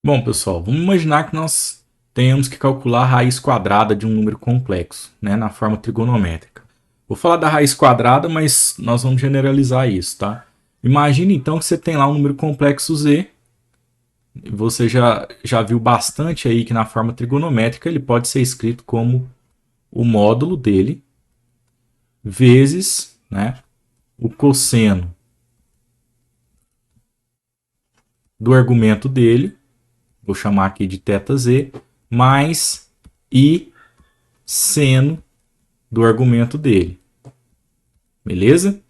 Bom, pessoal, vamos imaginar que nós tenhamos que calcular a raiz quadrada de um número complexo, né, na forma trigonométrica. Vou falar da raiz quadrada, mas nós vamos generalizar isso, tá? Imagine então que você tem lá um número complexo z. Você já viu bastante aí que na forma trigonométrica ele pode ser escrito como o módulo dele vezes, né, o cosseno do argumento dele, vou chamar aqui de θz, mais i seno do argumento dele, beleza?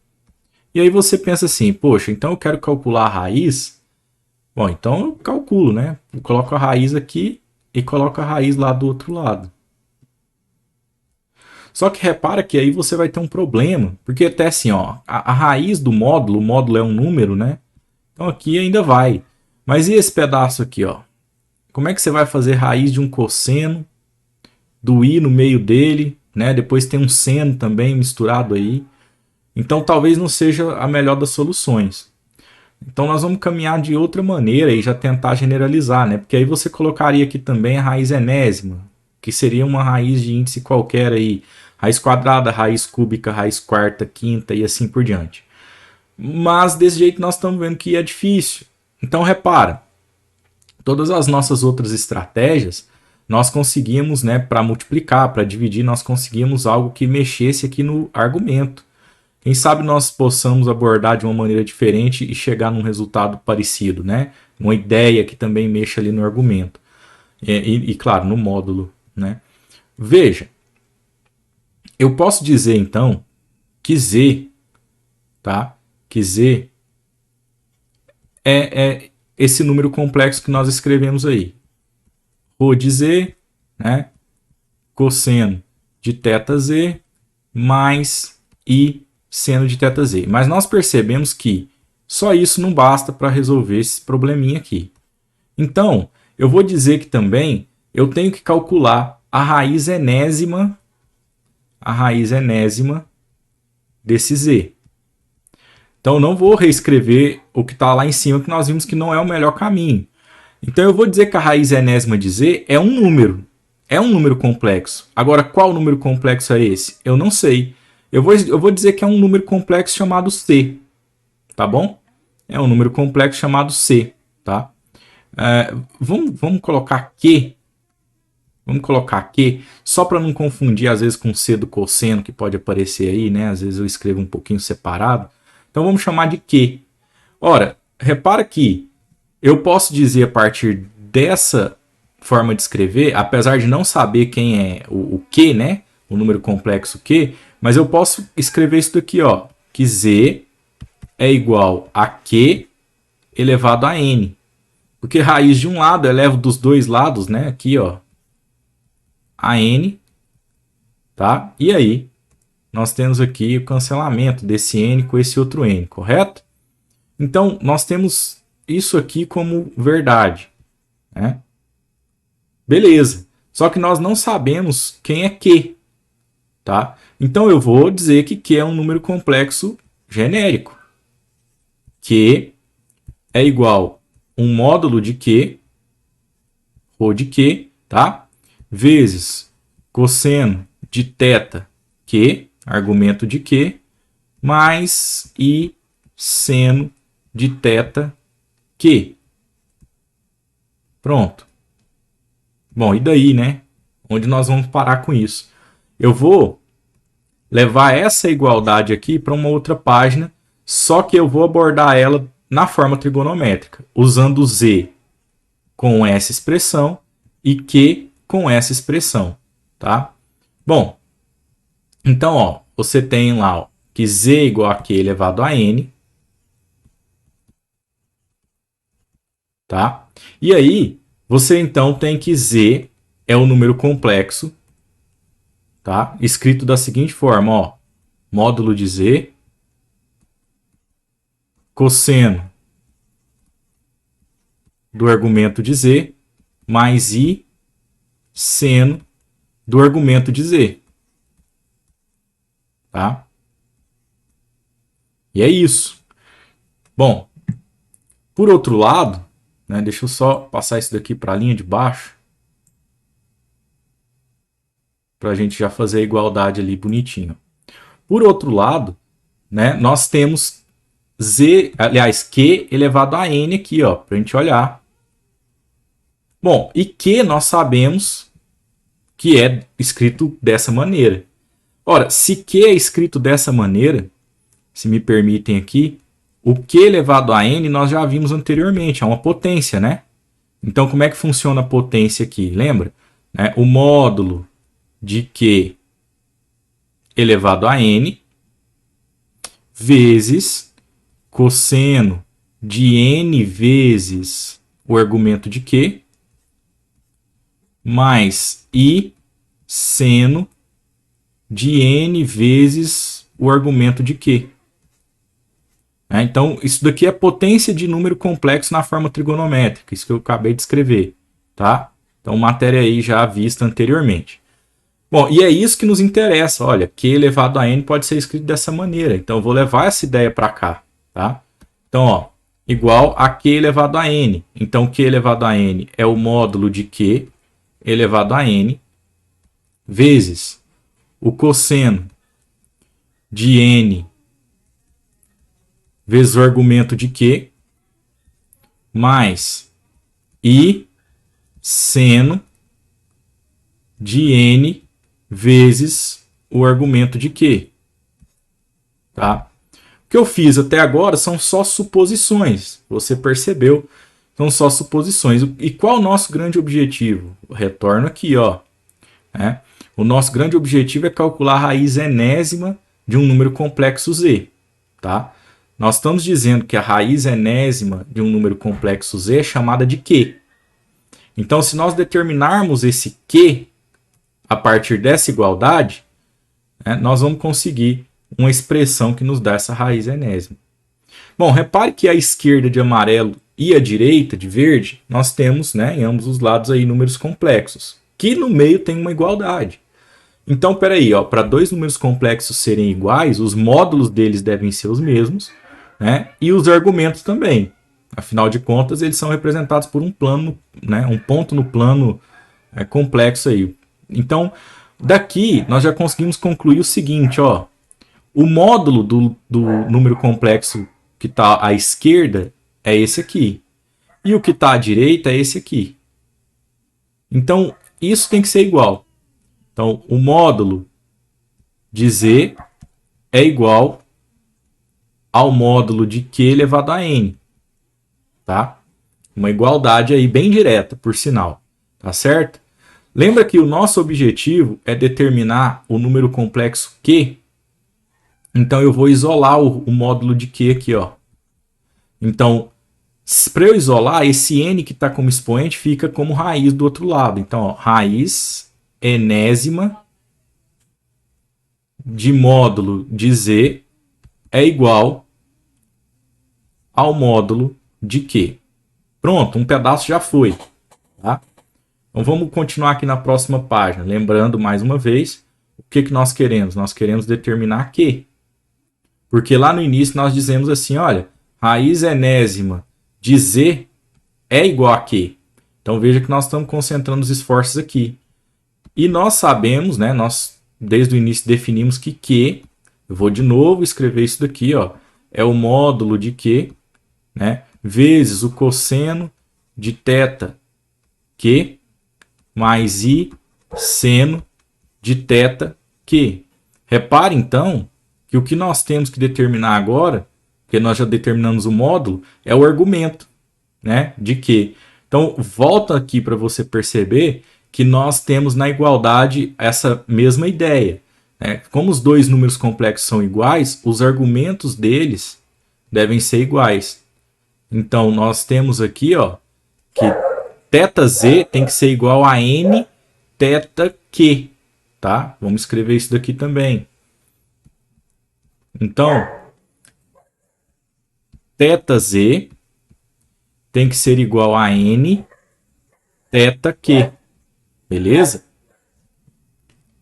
E aí você pensa assim, poxa, então eu quero calcular a raiz. Bom, então eu calculo, né? Eu coloco a raiz aqui e coloco a raiz lá do outro lado. Só que repara que aí você vai ter um problema, porque até assim, ó, a raiz do módulo, o módulo é um número, né? Então aqui ainda vai. Mas e esse pedaço aqui, ó? Como é que você vai fazer raiz de um cosseno, do i no meio dele, né? Depois tem um seno também misturado aí. Então talvez não seja a melhor das soluções. Então nós vamos caminhar de outra maneira e já tentar generalizar, né? Porque aí você colocaria aqui também a raiz enésima, que seria uma raiz de índice qualquer aí, raiz quadrada, raiz cúbica, raiz quarta, quinta e assim por diante. Mas desse jeito nós estamos vendo que é difícil. Então repara, todas as nossas outras estratégias nós conseguimos, né, para multiplicar, para dividir, nós conseguimos algo que mexesse aqui no argumento. Quem sabe nós possamos abordar de uma maneira diferente e chegar num resultado parecido, né? Uma ideia que também mexa ali no argumento. Claro, no módulo, né? Veja, eu posso dizer então que Z, tá? Que Z é esse número complexo que nós escrevemos aí. Rho de Z, né? Cosseno de θz mais I seno de θz. Mas nós percebemos que só isso não basta para resolver esse probleminha aqui. Então, eu vou dizer que também eu tenho que calcular a raiz enésima desse z. Então, eu não vou reescrever o que está lá em cima, que nós vimos que não é o melhor caminho. Então, eu vou dizer que a raiz enésima de z é um número. É um número complexo. Agora, qual número complexo é esse? Eu não sei. Eu vou dizer que é um número complexo chamado c. Tá bom? É um número complexo chamado c. Tá? Vamos colocar que. Vamos colocar aqui, só para não confundir às vezes com C do cosseno que pode aparecer aí, né? Às vezes eu escrevo um pouquinho separado. Então vamos chamar de Q. Ora, repara que eu posso dizer a partir dessa forma de escrever, apesar de não saber quem é o Q, né? O número complexo Q, mas eu posso escrever isso daqui, ó, que Z é igual a Q elevado a N. Porque raiz de um lado eu elevo dos dois lados, né? Aqui, ó, a N, tá? E aí, nós temos aqui o cancelamento desse N com esse outro N, correto? Então, nós temos isso aqui como verdade, né? Beleza. Só que nós não sabemos quem é Q, tá? Então, eu vou dizer que Q é um número complexo genérico. Q é igual a um módulo de Q, ρ de Q, tá? Vezes cosseno de θ Q, argumento de Q, mais I seno de θ Q. Pronto. Bom, e daí, né? Onde nós vamos parar com isso? Eu vou levar essa igualdade aqui para uma outra página, só que eu vou abordar ela na forma trigonométrica, usando z com essa expressão e q com essa expressão, tá? Bom, então, ó, você tem lá ó, que z é igual a q elevado a n, tá? E aí, você então tem que z é o número complexo, tá? Escrito da seguinte forma, ó, módulo de z, cosseno do argumento de z, mais i seno do argumento de z, tá? E é isso. Bom, por outro lado, né? Deixa eu só passar isso daqui para a linha de baixo, para a gente já fazer a igualdade ali bonitinho. Por outro lado, né, nós temos Q elevado a N aqui, ó, para a gente olhar. Bom, e Q nós sabemos que é escrito dessa maneira. Ora, se Q é escrito dessa maneira, se me permitem aqui, o Q elevado a N nós já vimos anteriormente, é uma potência, né? Então, como é que funciona a potência aqui? Lembra? Né? O módulo de Q elevado a N vezes cosseno de N vezes o argumento de Q mais I seno de N vezes o argumento de Q. Então, isso daqui é potência de número complexo na forma trigonométrica, isso que eu acabei de escrever. Tá? Então, matéria aí já vista anteriormente. Bom, e é isso que nos interessa. Olha, Q elevado a N pode ser escrito dessa maneira. Então, eu vou levar essa ideia para cá. Tá? Então, ó, igual a Q elevado a N. Então, Q elevado a N é o módulo de Q elevado a N vezes o cosseno de N vezes o argumento de Q mais I seno de N vezes o argumento de Q. Tá? O que eu fiz até agora são só suposições. Você percebeu? São só suposições. E qual o nosso grande objetivo? Eu retorno aqui, ó. O nosso grande objetivo é calcular a raiz enésima de um número complexo Z. Tá? Nós estamos dizendo que a raiz enésima de um número complexo Z é chamada de Q. Então, se nós determinarmos esse Q a partir dessa igualdade, nós vamos conseguir uma expressão que nos dá essa raiz enésima. Bom, repare que a esquerda de amarelo e a direita de verde, nós temos, em ambos os lados aí números complexos, que no meio tem uma igualdade. Então, peraí, para dois números complexos serem iguais, os módulos deles devem ser os mesmos, e os argumentos também. Afinal de contas, eles são representados por um plano, um ponto no plano complexo aí. Então, daqui nós já conseguimos concluir o seguinte, ó. O módulo do número complexo que está à esquerda é esse aqui. E o que está à direita é esse aqui. Então, isso tem que ser igual. Então, o módulo de Z é igual ao módulo de Q elevado a N. Tá? Uma igualdade aí bem direta, por sinal. Tá certo? Lembra que o nosso objetivo é determinar o número complexo Q. Então, eu vou isolar o módulo de Q aqui, ó. Então, para eu isolar, esse N que está como expoente fica como raiz do outro lado. Então, ó, raiz enésima de módulo de Z é igual ao módulo de Q. Pronto, um pedaço já foi. Tá? Então, vamos continuar aqui na próxima página. Lembrando, mais uma vez, o que nós queremos? Nós queremos determinar Q. Porque lá no início nós dizemos assim, olha, raiz enésima de Z é igual a Q. Então veja que nós estamos concentrando os esforços aqui. E nós sabemos, nós desde o início definimos que Q, eu vou de novo escrever isso daqui, ó, é o módulo de Q, vezes o cosseno de θ Q mais I seno de θ Q. Repare então que o que nós temos que determinar agora, porque nós já determinamos o módulo, é o argumento, de Q. Então, volta aqui para você perceber que nós temos na igualdade essa mesma ideia. Como os dois números complexos são iguais, os argumentos deles devem ser iguais. Então, nós temos aqui, ó, que θz tem que ser igual a n θ q. Tá? Vamos escrever isso daqui também. Então, θz tem que ser igual a n θ q. Beleza?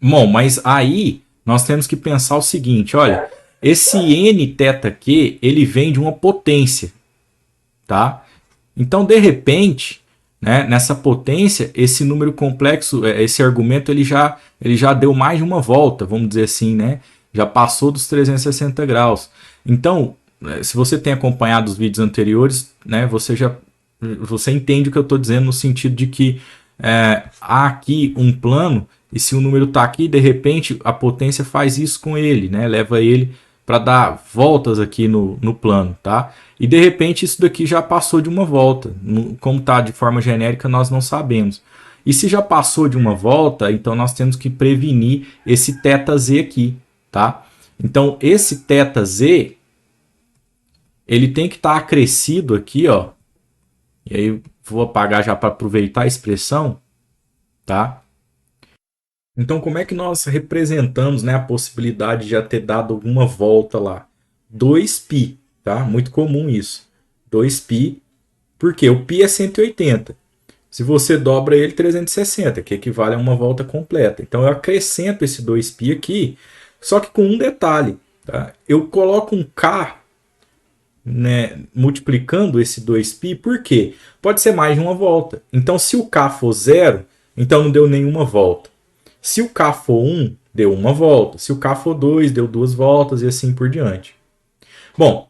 Bom, mas aí nós temos que pensar o seguinte, olha, esse n θ q, ele vem de uma potência, tá? Então, de repente, né, nessa potência, esse número complexo, esse argumento, ele já deu mais de uma volta, vamos dizer assim, né? Já passou dos 360 graus. Então, se você tem acompanhado os vídeos anteriores, né, você entende o que eu estou dizendo no sentido de que há aqui um plano e se o número está aqui, de repente a potência faz isso com ele, né? Leva ele para dar voltas aqui no plano, tá? E de repente isso daqui já passou de uma volta. Como está de forma genérica, nós não sabemos. E se já passou de uma volta, então nós temos que prevenir esse θz aqui, tá? Então esse θz ele tem que estar acrescido aqui, ó. E aí vou apagar já para aproveitar a expressão, tá? Então, como é que nós representamos, né, a possibilidade de já ter dado alguma volta lá? 2π, tá? Muito comum isso. 2π, porque o π é 180. Se você dobra ele, 360, que equivale a uma volta completa. Então, eu acrescento esse 2π aqui, só que com um detalhe, tá? Eu coloco um k, né, multiplicando esse 2π, por quê? Pode ser mais de uma volta. Então, se o k for 0, então não deu nenhuma volta. Se o k for 1, deu uma volta. Se o k for 2, deu duas voltas e assim por diante. Bom,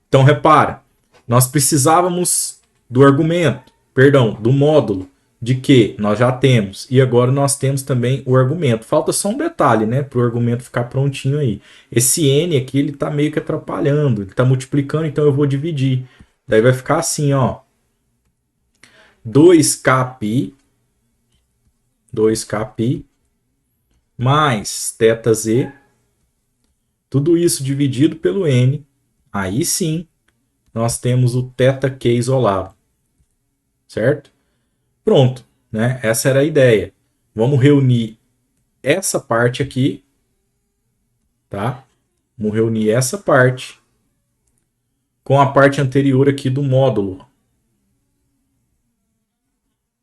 então repara, nós precisávamos do argumento, perdão, do módulo de que nós já temos. E agora nós temos também o argumento. Falta só um detalhe, né, para o argumento ficar prontinho aí. Esse n aqui, ele está meio que atrapalhando, ele está multiplicando, então eu vou dividir. Daí vai ficar assim, ó. 2kπ mais θz, tudo isso dividido pelo n, aí sim nós temos o θq isolado, certo? Pronto, né? Essa era a ideia. Vamos reunir essa parte aqui, tá? Vamos reunir essa parte com a parte anterior aqui do módulo.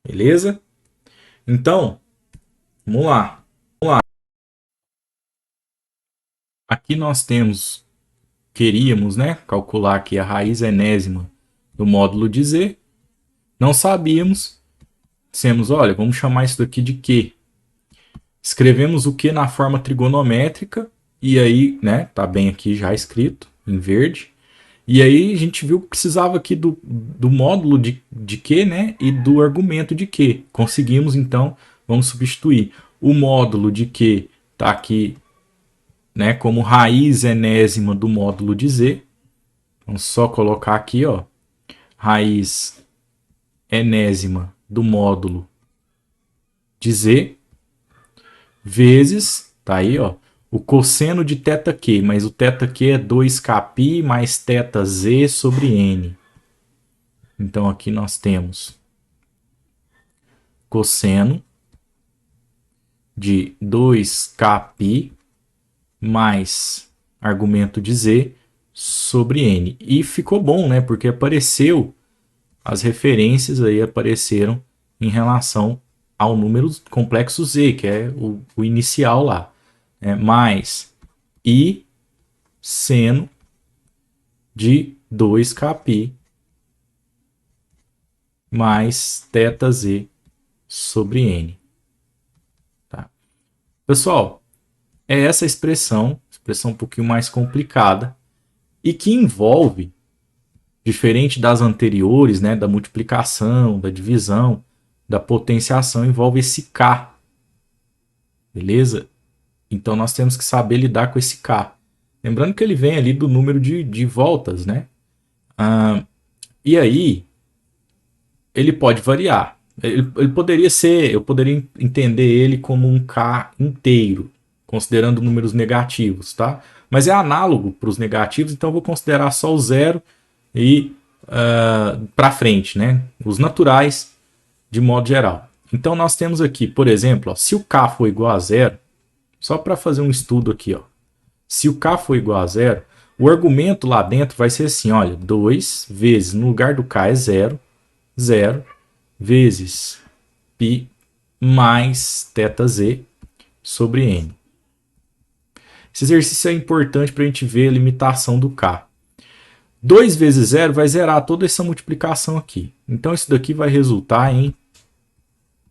Beleza? Então, vamos lá. Aqui nós queríamos, né, calcular aqui a raiz enésima do módulo de z. Não sabíamos. Dissemos, olha, vamos chamar isso daqui de Q. Escrevemos o Q na forma trigonométrica. E aí, né, tá bem aqui já escrito, em verde. E aí a gente viu que precisava aqui do módulo de Q, né, e do argumento de Q. Conseguimos, então, vamos substituir. O módulo de Q tá aqui, né, como raiz enésima do módulo de z. Vamos só colocar aqui, ó, raiz enésima do módulo de z vezes, tá aí, ó, o cosseno de θq, mas o θq é 2kπ mais θz sobre n. Então aqui nós temos cosseno de 2kπ mais argumento de z sobre n. E ficou bom, né? Porque apareceu, as referências aí apareceram em relação ao número complexo z, que é o inicial lá. Mais i seno de 2kπ mais θz sobre n. Tá? Pessoal, é essa expressão um pouquinho mais complicada e que envolve, diferente das anteriores, né, da multiplicação, da divisão, da potenciação, envolve esse k. Beleza? Então nós temos que saber lidar com esse k. Lembrando que ele vem ali do número de voltas, né? E aí, ele pode variar. Ele poderia ser, eu poderia entender ele como um k inteiro, considerando números negativos, tá? Mas é análogo para os negativos, então eu vou considerar só o zero e para frente, né? Os naturais, de modo geral. Então nós temos aqui, por exemplo, ó, se o k for igual a zero, só para fazer um estudo aqui, ó. Se o k for igual a zero, o argumento lá dentro vai ser assim, olha, 2 vezes, no lugar do k é 0, 0 vezes π mais θz sobre n. Esse exercício é importante para a gente ver a limitação do k. 2 vezes 0 vai zerar toda essa multiplicação aqui. Então, isso daqui vai resultar em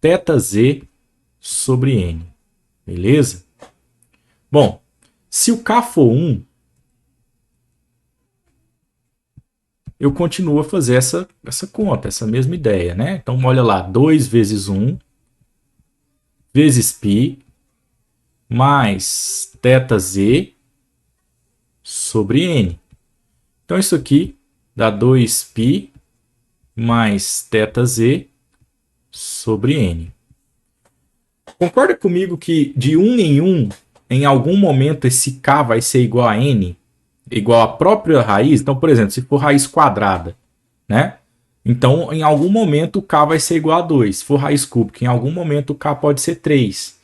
θz sobre n. Beleza? Bom, se o k for 1, eu continuo a fazer essa conta, essa mesma ideia, né? Então, olha lá, 2 vezes 1 vezes π mais θz sobre n. Então, isso aqui dá 2π mais θz sobre n. Concorda comigo que de 1 em 1, em algum momento esse k vai ser igual a n, igual à própria raiz? Então, por exemplo, se for raiz quadrada, né? Então, em algum momento o k vai ser igual a 2. Se for raiz cúbica, em algum momento o k pode ser 3.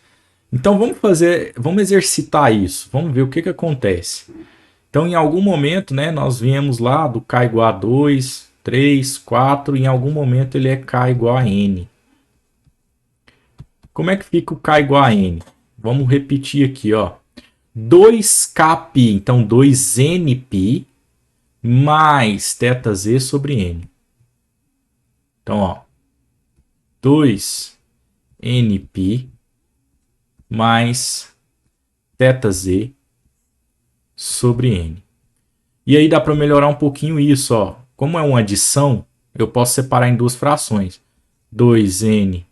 Então, vamos exercitar isso. Vamos ver o que acontece. Então, em algum momento, né, nós viemos lá do k igual a 2, 3, 4, em algum momento ele é k igual a n. Como é que fica o k igual a n? Vamos repetir aqui, ó. 2kπ, então 2nπ mais θz sobre n. Então, ó, 2nπ mais θz sobre n. E aí dá para melhorar um pouquinho isso, ó. Como é uma adição, eu posso separar em duas frações. 2n,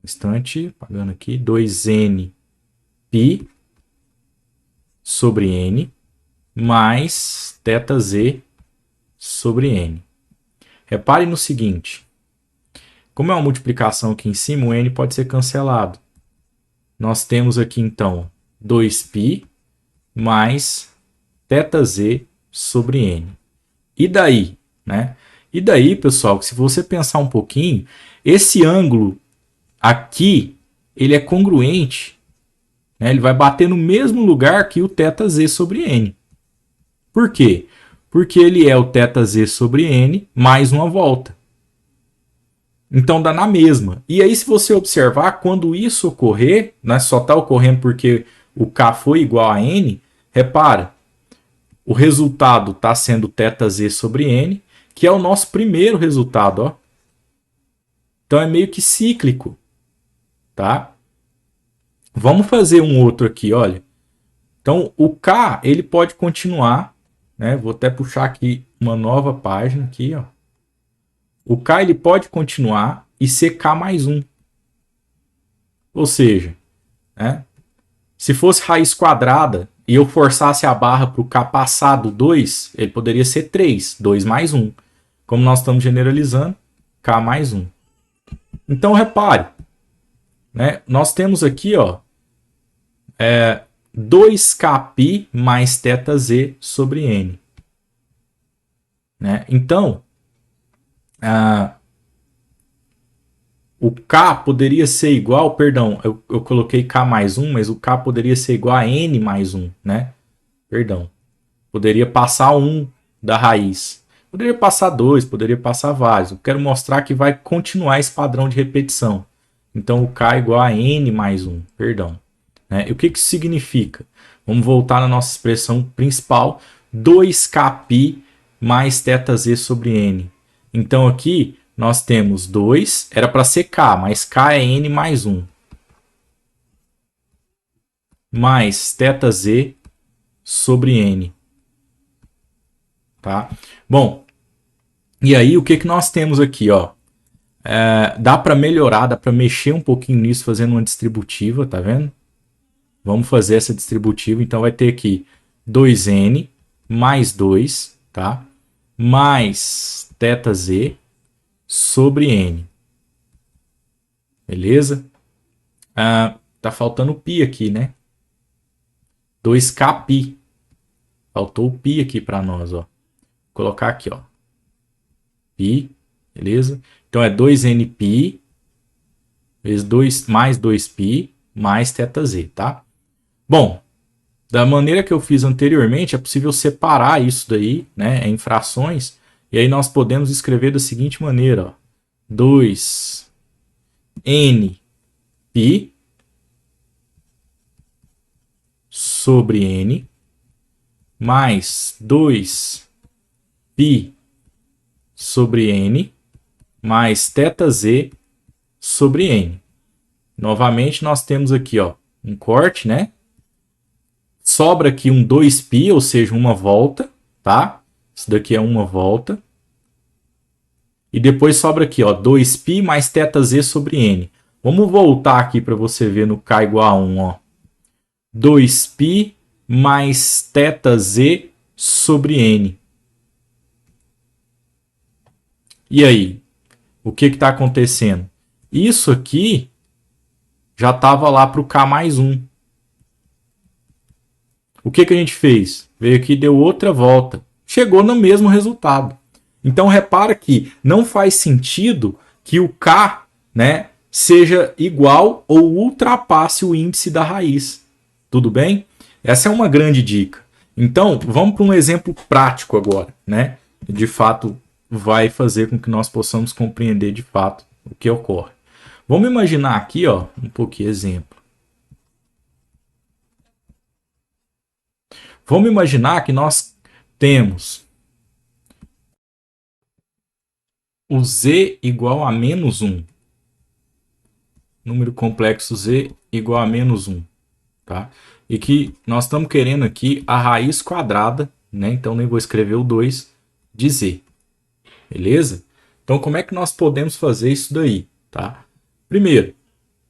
instante, pagando aqui, 2n π sobre n mais θz sobre n. Repare no seguinte, como é uma multiplicação aqui em cima, o n pode ser cancelado. Nós temos aqui então 2π mais θz sobre n. E daí, né? E daí, pessoal, que se você pensar um pouquinho, esse ângulo aqui, ele é congruente, né? Ele vai bater no mesmo lugar que o θz sobre n. Por quê? Porque ele é o θz sobre n mais uma volta. Então dá na mesma. E aí, se você observar, quando isso ocorrer, né, só está ocorrendo porque o k foi igual a n, repara, o resultado está sendo θz sobre n, que é o nosso primeiro resultado. Ó. Então é meio que cíclico. Tá? Vamos fazer um outro aqui, olha. Então o k ele pode continuar, né? Vou até puxar aqui uma nova página aqui, ó. O k ele pode continuar e ser k mais 1. Ou seja, né? Se fosse raiz quadrada e eu forçasse a barra para o k passar do 2, ele poderia ser 3, 2 mais 1. Como nós estamos generalizando, k mais 1. Então, repare, né? Nós temos aqui, ó, 2kπ mais θz sobre n. Né? Então, o k poderia ser igual, perdão, eu coloquei k mais 1, mas o k poderia ser igual a n mais 1, né? Perdão. Poderia passar 1 da raiz. Poderia passar 2, poderia passar vários. Eu quero mostrar que vai continuar esse padrão de repetição. Então, o k é igual a n mais 1, perdão. Né? E o que isso significa? Vamos voltar na nossa expressão principal, 2kπ mais θz sobre n. Então, aqui nós temos 2, era para ser k, mas k é n mais 1. Mais θz sobre n. Tá? Bom, e aí o que nós temos aqui? Ó? Dá para melhorar, dá para mexer um pouquinho nisso fazendo uma distributiva, tá vendo? Vamos fazer essa distributiva, então vai ter aqui 2n mais 2, tá? Mais θz sobre n. Beleza? Tá faltando π aqui, né? 2kπ. Faltou o π aqui para nós, ó. Vou colocar aqui, ó. π, beleza? Então é 2nπ vezes 2 mais 2π mais θz, tá? Bom, da maneira que eu fiz anteriormente, é possível separar isso daí, né, em frações, e aí nós podemos escrever da seguinte maneira, ó. 2nπ sobre n mais 2π sobre n mais θz sobre n. Novamente, nós temos aqui ó, um corte, né? Sobra aqui um 2π, ou seja, uma volta, tá? Isso daqui é uma volta. E depois sobra aqui, ó, 2π mais θz sobre n. Vamos voltar aqui para você ver no k igual a 1, ó. 2π mais θz sobre n. E aí? O que está acontecendo? Isso aqui já estava lá para o k mais 1. O que a gente fez? Veio aqui e deu outra volta. Chegou no mesmo resultado. Então, repara que não faz sentido que o k, né, seja igual ou ultrapasse o índice da raiz. Tudo bem? Essa é uma grande dica. Então, vamos para um exemplo prático agora, né? De fato, vai fazer com que nós possamos compreender de fato o que ocorre. Vamos imaginar aqui, ó, um pouquinho exemplo. Vamos imaginar que nós temos o z igual a menos 1. Número complexo z igual a menos 1. Tá? E que nós estamos querendo aqui a raiz quadrada, né? Então nem vou escrever o 2 de z. Beleza? Então como é que nós podemos fazer isso daí? Tá? Primeiro,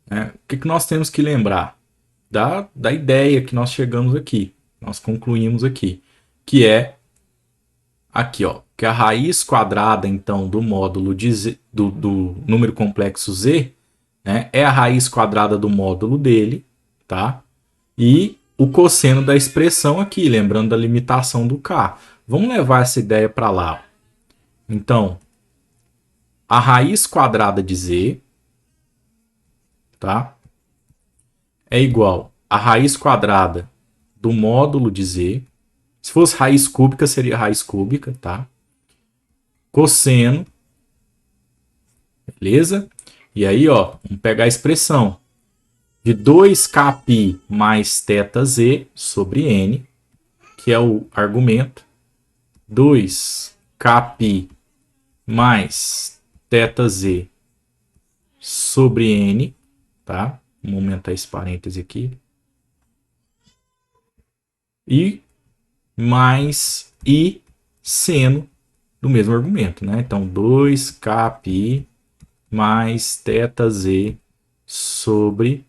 né, o que nós temos que lembrar? Da ideia que nós chegamos aqui. Nós concluímos aqui. Que é aqui, ó, que a raiz quadrada, então, do módulo de z, do número complexo z, né, é a raiz quadrada do módulo dele, tá? E o cosseno da expressão aqui, lembrando da limitação do k. Vamos levar essa ideia para lá. Então, a raiz quadrada de z, tá? É igual a raiz quadrada do módulo de z. Se fosse raiz cúbica, seria raiz cúbica, tá? Cosseno. Beleza? E aí, ó, vamos pegar a expressão de 2kπ mais θz sobre n, que é o argumento. 2kπ mais θz sobre n, tá? Vamos aumentar esse parêntese aqui. E mais i seno do mesmo argumento, né? Então, 2kπ mais θz sobre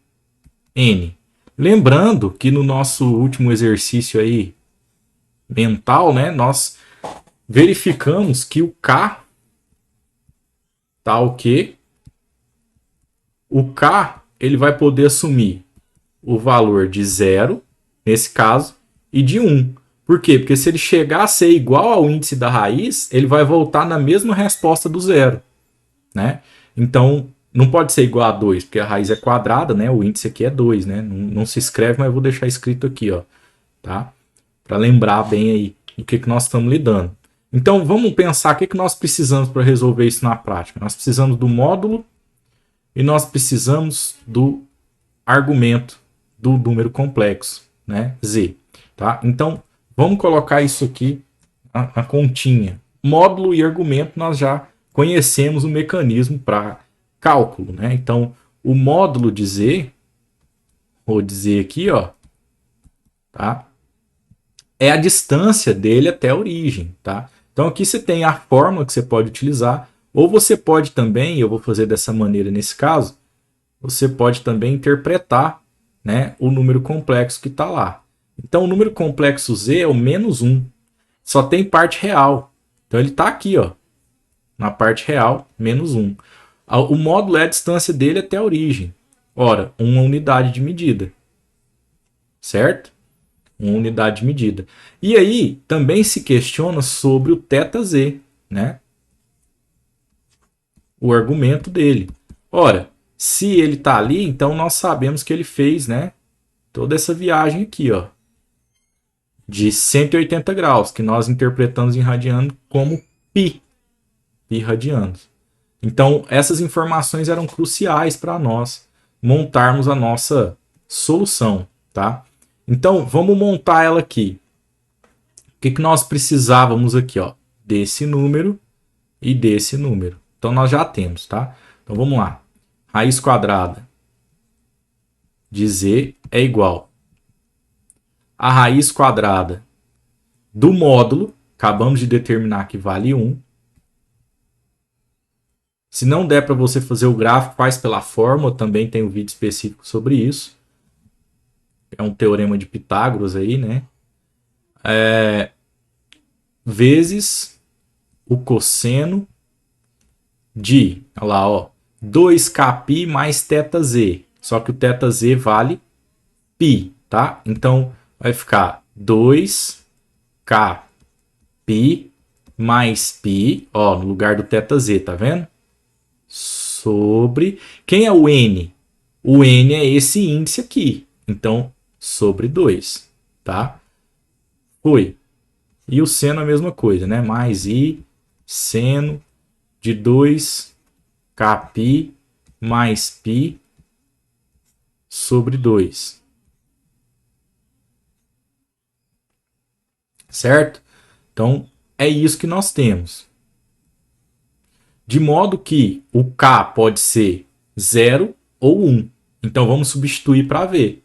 n. Lembrando que no nosso último exercício aí mental, né, nós verificamos que o k tá o quê? O k ele vai poder assumir o valor de 0, nesse caso, e de 1. Por quê? Porque se ele chegar a ser igual ao índice da raiz, ele vai voltar na mesma resposta do 0, né? Então, não pode ser igual a 2, porque a raiz é quadrada, né? O índice aqui é 2, né? Não se escreve, mas eu vou deixar escrito aqui, ó, tá? Para lembrar bem aí o que nós estamos lidando. Então, vamos pensar o que nós precisamos para resolver isso na prática. Nós precisamos do módulo e nós precisamos do argumento do número complexo, né? Z, tá? Então, vamos colocar isso aqui na continha. Módulo e argumento, nós já conhecemos o mecanismo para cálculo, né? Então, o módulo de z, vou dizer aqui, ó, tá? É a distância dele até a origem, tá? Então, aqui você tem a fórmula que você pode utilizar, ou você pode também, eu vou fazer dessa maneira nesse caso, você pode também interpretar, né, o número complexo que está lá. Então, o número complexo z é o menos 1. Só tem parte real. Então, ele está aqui, ó, na parte real, menos 1. O módulo é a distância dele até a origem. Ora, uma unidade de medida. Certo? Uma unidade de medida. E aí, também se questiona sobre o θz, né? O argumento dele. Ora, se ele está ali, então nós sabemos que ele fez, né, toda essa viagem aqui, ó, de 180 graus, que nós interpretamos em radiano como π radianos. Então, essas informações eram cruciais para nós montarmos a nossa solução, tá? Então, vamos montar ela aqui. que nós precisávamos aqui, ó? Desse número e desse número. Então nós já temos, tá? Então vamos lá. Raiz quadrada de z é igual a raiz quadrada do módulo, acabamos de determinar que vale 1. Se não der para você fazer o gráfico, faz pela fórmula, também tem um vídeo específico sobre isso. É um teorema de Pitágoras aí, né? Vezes o cosseno de, olha lá, ó, 2kπ mais θz. Só que o θz vale π, tá? Então vai ficar 2kπ mais π, ó, no lugar do θz, tá vendo? Sobre, quem é o n? O n é esse índice aqui. Então, sobre 2, tá? Foi. E o seno é a mesma coisa, né? Mais i seno de 2kπ mais π sobre 2. Certo? Então, é isso que nós temos. De modo que o k pode ser 0 ou 1. Então, vamos substituir para ver,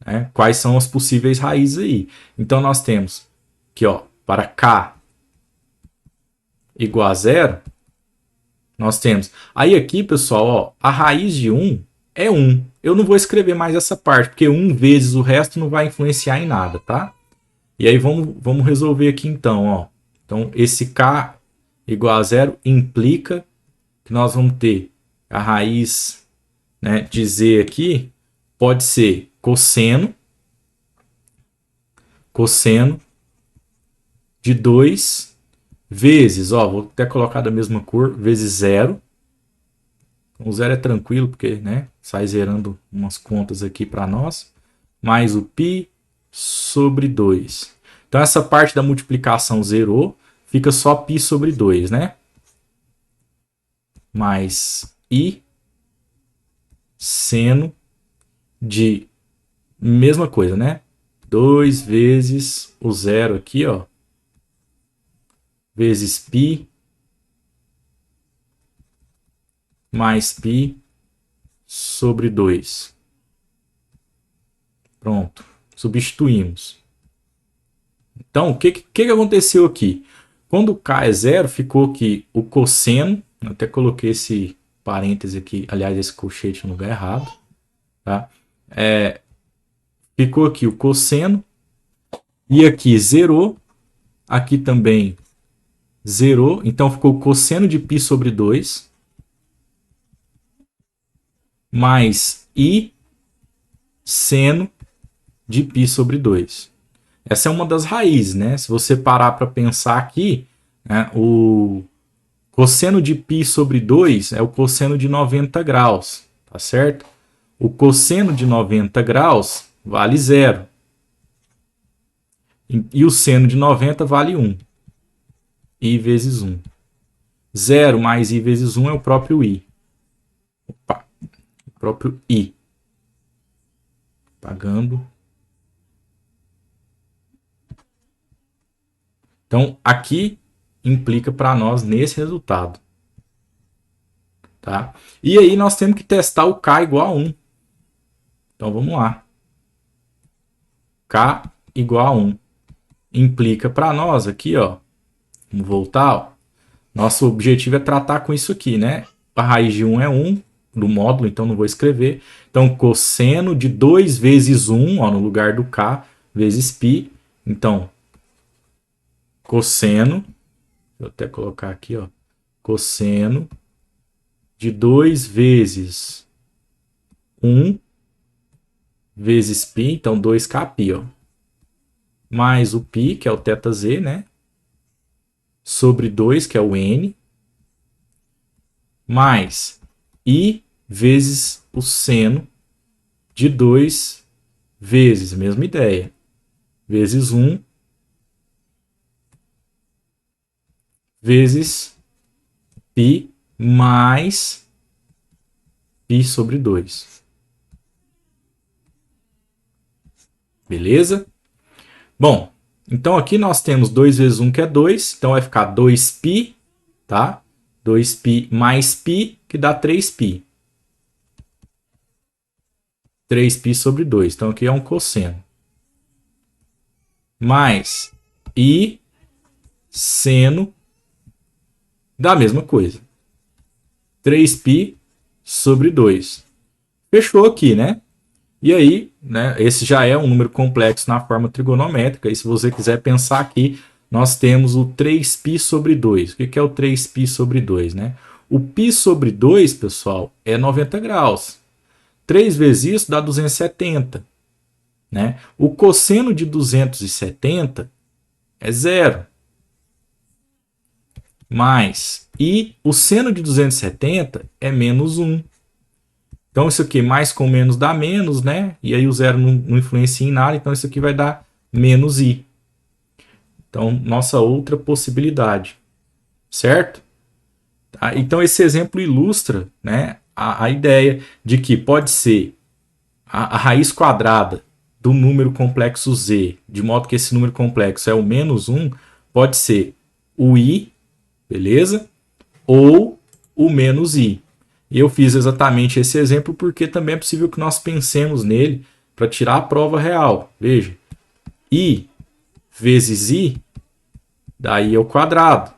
né, quais são as possíveis raízes aí. Então, nós temos aqui, ó, para k igual a 0, nós temos. Aí aqui, pessoal, ó, a raiz de 1 é 1. Eu não vou escrever mais essa parte, porque 1 vezes o resto não vai influenciar em nada, tá? E aí vamos resolver aqui então, ó. Então, esse k igual a 0 implica que nós vamos ter a raiz, né, de z aqui, pode ser cosseno de 2 vezes, ó, vou até colocar da mesma cor, vezes 0. O 0 é tranquilo, porque, né, sai zerando umas contas aqui para nós. Mais o π sobre 2. Então, essa parte da multiplicação zerou, fica só π sobre 2, né? Mais i seno de mesma coisa, né? 2 vezes o 0 aqui, ó, vezes π mais π sobre 2. Pronto, substituímos. Então, o que aconteceu aqui? Quando o k é 0, ficou aqui o cosseno, até coloquei esse parêntese aqui, aliás, esse colchete no lugar errado, tá? Ficou aqui o cosseno, e aqui zerou, aqui também zerou, então ficou cosseno de π sobre 2, mais i seno de π sobre 2. Essa é uma das raízes, né? Se você parar para pensar aqui, né, o cosseno de π sobre 2 é o cosseno de 90 graus, tá certo? O cosseno de 90 graus vale 0. E o seno de 90 vale 1. I vezes 1. 0 mais i vezes 1 é o próprio i. Opa, o próprio i. Pagando. Então, aqui implica para nós nesse resultado. Tá? E aí nós temos que testar o k igual a 1. Então, vamos lá. K igual a 1. Implica para nós aqui, ó. Vamos voltar, ó. Nosso objetivo é tratar com isso aqui, né? A raiz de 1 é 1 do módulo, então não vou escrever. Então, cosseno de 2 vezes 1, ó, no lugar do k, vezes π. Então, cosseno, vou até colocar aqui, ó, cosseno de 2 vezes 1 vezes π, então 2kπ, ó, mais o π, que é o θz, né, sobre 2, que é o n, mais i vezes o seno de 2 vezes, mesma ideia, vezes 1 vezes π mais π sobre 2. Beleza? Bom, Então aqui nós temos 2 vezes 1, que é 2, então vai ficar 2π, tá? 2π mais π, que dá 3π. 3π sobre 2, então aqui é um cosseno. Mais i seno da mesma coisa. 3π sobre 2. Fechou aqui, né? E aí, né, esse já é um número complexo na forma trigonométrica. E se você quiser pensar aqui, nós temos o 3π sobre 2. O que é o 3π sobre 2? Né? O π sobre 2, pessoal, é 90 graus. 3 vezes isso dá 270. Né? O cosseno de 270 é zero. E o seno de 270 é menos 1. Então, isso aqui, mais com menos dá menos, né? E aí o zero não influencia em nada, então isso aqui vai dar menos i. Então, nossa outra possibilidade. Certo? Tá? Então, esse exemplo ilustra, né, a ideia de que pode ser a raiz quadrada do número complexo z, de modo que esse número complexo é o menos 1, pode ser o i, beleza? Ou o menos i. E eu fiz exatamente esse exemplo porque também é possível que nós pensemos nele para tirar a prova real. Veja, i vezes i dá i ao quadrado.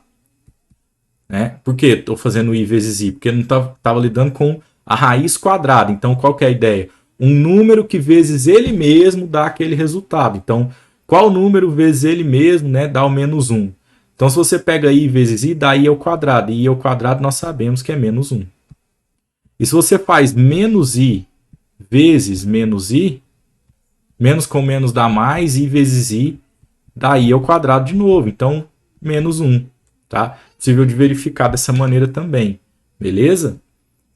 Né? Por que estou fazendo i vezes i? Porque eu não estava lidando com a raiz quadrada. Então, qual que é a ideia? Um número que vezes ele mesmo dá aquele resultado. Então, qual número vezes ele mesmo, né, dá o menos 1? Então, se você pega i vezes i, dá i ao quadrado. E i ao quadrado nós sabemos que é menos 1. E se você faz menos i vezes menos i, menos com menos dá mais, i vezes i dá i ao quadrado de novo. Então, menos 1. Tá? Possível de verificar dessa maneira também. Beleza?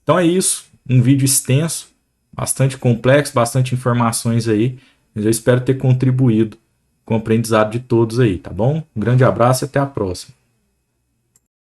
Então é isso. Um vídeo extenso, bastante complexo, bastante informações aí. Mas eu espero ter contribuído com o aprendizado de todos aí, tá bom? Um grande abraço e até a próxima.